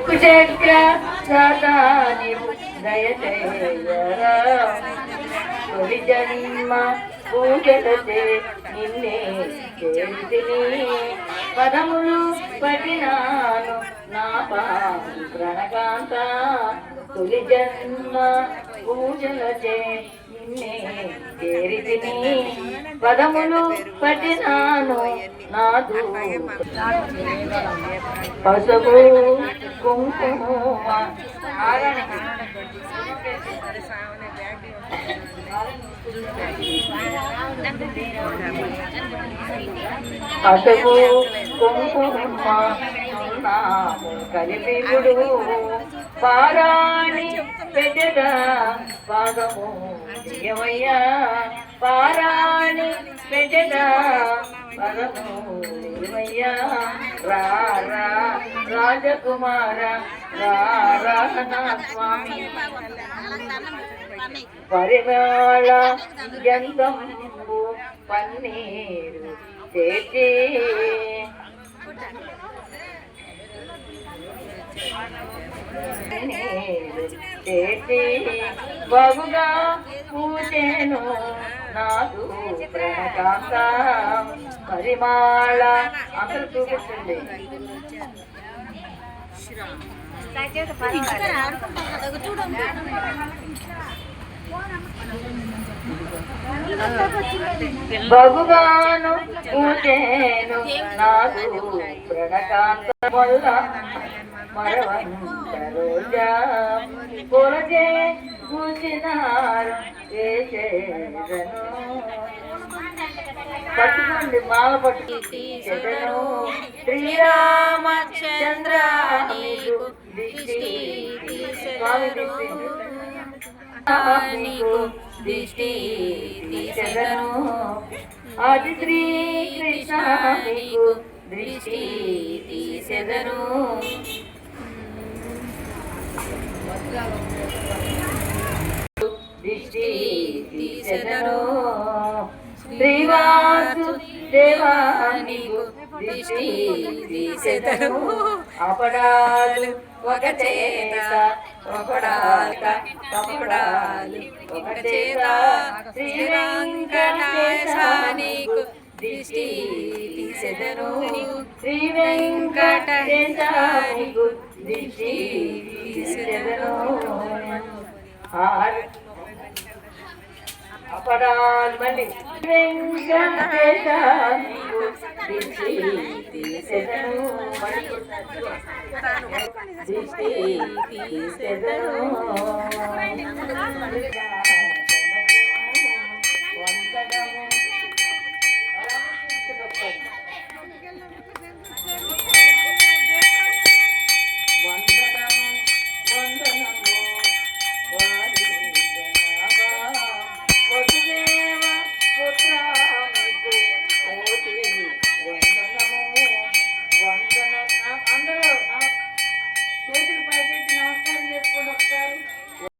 కుచక్ర దాతాని దయచేయరా తొలి జన్మ పూజలతే నిన్నే చేతిని పదములు పట్టినాను నా ప్రణకాంత తొలి జన్మ పూజలతే నిన్నే చేరితిని పదములు పట్టినాను నాదు పసుపు కుంకుమ పసుపు కుంకుమ కలిపిగుడు పారాణి పెద్దదా పాదము దియవయ్యా పారాణి పెద్దదా పదము దియవయ్యా రా రా రాజకుమార రా నా స్వామి పరిమళ గంధంబు పన్నీరు చేతి బాగుగా పూజేను నాదు ప్రణకాంత పరిమాళ అందరూ చూపిస్తుంది బగుగాను పూజేను నాదు ప్రణకాంత వల్ల మరవంత రోజా కొరజే పూజినారు పట్టుకోండి మాల పట్టుకుంది శ్రీరామచంద్ర స్వామి దిష్టి తీసెదను ఆది శ్రీకృష్ణ దృష్టి తీసెదను దృష్టి తీసెదను శ్రీవాసు దేవానికి దృష్టి తీసెదను అపడాలు ఒక చేత కపడాలు ఒక చేత శ్రీరంగనాయకు దృష్టి తీసెదను శ్రీ వెంకటేశానికి దృష్టి తీసెదను అపడాలు మళ్ళీ వెంకటేశానికి దృష్టి తీసెదను దృష్టి తీసెదను